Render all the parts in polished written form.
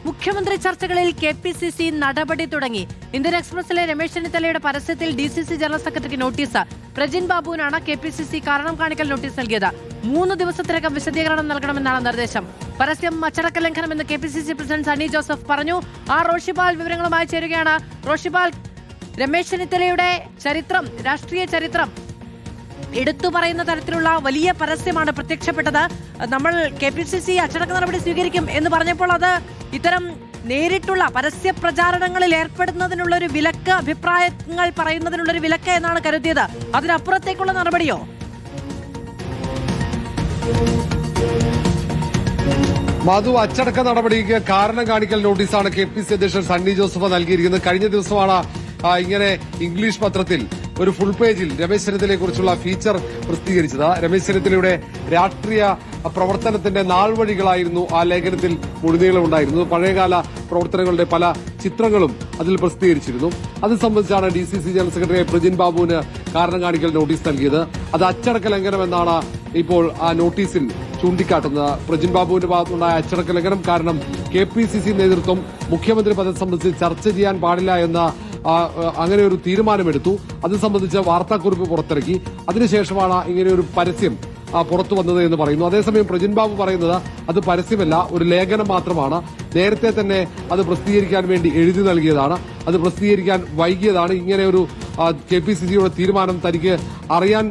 മുഖ്യമന്ത്രി ചർച്ചകളിൽ KPCC നടപടി തുടങ്ങി. ഇന്ത്യൻ എക്സ്പ്രസിലെ രമേശ് ചെന്നിത്തലയുടെ പരസ്യത്തിൽ DCC ജനറൽ സെക്രട്ടറിക്ക് നോട്ടീസ്. പ്രജിൻ ബാബുവിനാണ് KPCC കാരണം കാണിക്കൽ നോട്ടീസ് നൽകിയത്. 3 ദിവസത്തിനകം വിശദീകരണം നൽകണമെന്നാണ് നിർദ്ദേശം. പരസ്യം അച്ചടക്ക ലംഘനമെന്ന് KPCC പ്രസിഡന്റ് സണ്ണി ജോസഫ് പറഞ്ഞു. റോഷിപാൽ വിവരങ്ങളുമായി ചേരുകയാണ്. റോഷിപാൽ, രമേശ് ചെന്നിത്തലയുടെ ചരിത്രം, രാഷ്ട്രീയ ചരിത്രം എടുത്തു പറയുന്ന തരത്തിലുള്ള വലിയ പരസ്യമാണ് പ്രത്യക്ഷപ്പെട്ടത്. നമ്മൾ KPCC അച്ചടക്ക നടപടി സ്വീകരിക്കും എന്ന് പറഞ്ഞപ്പോൾ അത് ഇത്തരം നേരിട്ടുള്ള പരസ്യ പ്രചാരണങ്ങളിൽ ഏർപ്പെടുന്നതിനുള്ള ഒരു വിലക്ക്, അഭിപ്രായങ്ങൾ പറയുന്നതിനുള്ള ഒരു വിലക്ക് എന്നാണ് കരുതിയത്. അതിനപ്പുറത്തേക്കുള്ള നടപടിയോ? മധു, അച്ചടക്ക നടപടിക്ക് കാരണം കാണിക്കൽ നോട്ടീസാണ് KPCC അധ്യക്ഷൻ സണ്ണി ജോസഫ് നൽകിയിരിക്കുന്നത്. കഴിഞ്ഞ ദിവസമാണ് ഇങ്ങനെ ഇംഗ്ലീഷ് പത്രത്തിൽ ഒരു ഫുൾ പേജിൽ രമേശ് ചെന്നിത്തലയെ കുറിച്ചുള്ള ഫീച്ചർ പ്രസിദ്ധീകരിച്ചത്. രമേശ് ചെന്നിത്തലയുടെ രാഷ്ട്രീയ പ്രവർത്തനത്തിന്റെ നാൾവഴികളായിരുന്നു ആ ലേഖനത്തിൽ മുഴുനീളം ഉണ്ടായിരുന്നത്. പഴയകാല പ്രവർത്തനങ്ങളുടെ പല ചിത്രങ്ങളും അതിൽ പ്രസിദ്ധീകരിച്ചിരുന്നു. അത് സംബന്ധിച്ചാണ് DCC ജനറൽ സെക്രട്ടറി പ്രജിൻ ബാബുവിന് കാരണം കാണിക്കൽ നോട്ടീസ് നൽകിയത്. അത് അച്ചടക്ക ലംഘനമെന്നാണ് ഇപ്പോൾ ആ നോട്ടീസിൽ ചൂണ്ടിക്കാട്ടുന്നത്. പ്രജിൻ ബാബുവിന്റെ ഭാഗത്തുണ്ടായ അച്ചടക്ക ലംഘനം കാരണം KPCC നേതൃത്വം മുഖ്യമന്ത്രി പദം സംബന്ധിച്ച് ചർച്ച ചെയ്യാൻ പാടില്ല എന്ന അങ്ങനെ ഒരു തീരുമാനമെടുത്തു. അത് സംബന്ധിച്ച് വാർത്താക്കുറിപ്പ് പുറത്തിറക്കി. അതിനുശേഷമാണ് ഇങ്ങനെ ഒരു പരസ്യം പുറത്തു വന്നത് എന്ന് പറയുന്നു. അതേസമയം പ്രജിൻ ബാബു പറയുന്നത് അത് പരസ്യമല്ല, ഒരു ലേഖനം മാത്രമാണ്. നേരത്തെ തന്നെ അത് പ്രസിദ്ധീകരിക്കാൻ വേണ്ടി എഴുതി നൽകിയതാണ്. അത് പ്രസിദ്ധീകരിക്കാൻ വൈകിയതാണ്. ഇങ്ങനെ ഒരു KPCCയുടെ തീരുമാനം തനിക്ക് അറിയാൻ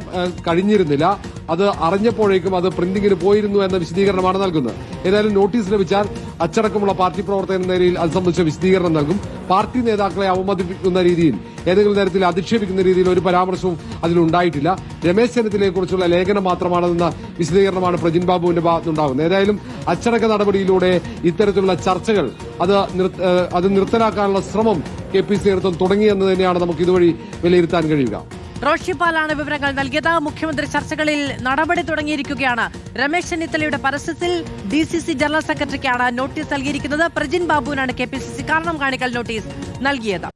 കഴിഞ്ഞിരുന്നില്ല. അത് അറിഞ്ഞപ്പോഴേക്കും അത് പ്രിന്റിംഗിന് പോയിരുന്നു എന്ന വിശദീകരണമാണ് നൽകുന്നത്. ഏതായാലും നോട്ടീസ് ലഭിച്ചാൽ അച്ചടക്കമുള്ള പാർട്ടി പ്രവർത്തകരുടെ നിലയിൽ അത് സംബന്ധിച്ച വിശദീകരണം നൽകും. പാർട്ടി നേതാക്കളെ അവമതിപ്പിക്കുന്ന രീതിയിൽ, ഏതെങ്കിലും തരത്തിൽ അധിക്ഷേപിക്കുന്ന രീതിയിൽ ഒരു പരാമർശവും അതിലുണ്ടായിട്ടില്ല. രമേശ് ചെന്നിത്തലയെ കുറിച്ചുള്ള ലേഖനം മാത്രമാണെന്ന വിശദീകരണമാണ് പ്രജിൻ ബാബുവിന്റെ ഭാഗത്തുനിന്നുണ്ടാകുന്നത്. ഏതായാലും അച്ചടക്ക നടപടിയിലൂടെ ഇത്തരത്തിലുള്ള ചർച്ചകൾ അത് നിർത്തലാക്കാനുള്ള ശ്രമം KPCC നേതൃത്വം തുടങ്ങിയെന്ന് തന്നെയാണ് നമുക്ക് ഇതുവഴി വിലയിരുത്താൻ കഴിയുക. റോഷിപാലാണ് വിവരങ്ങൾ നൽകിയത്. മുഖ്യമന്ത്രി ചർച്ചകളിൽ നടപടി തുടങ്ങിയിരിക്കുകയാണ്. രമേശ് ചെന്നിത്തലയുടെ പരസ്യത്തിൽ DCC ജനറൽ സെക്രട്ടറിക്കാണ് നോട്ടീസ് നൽകിയിരിക്കുന്നത്. പ്രജിൻ ബാബുവിനാണ് KPCC കാരണം കാണിക്കൽ നോട്ടീസ് നൽകിയത്.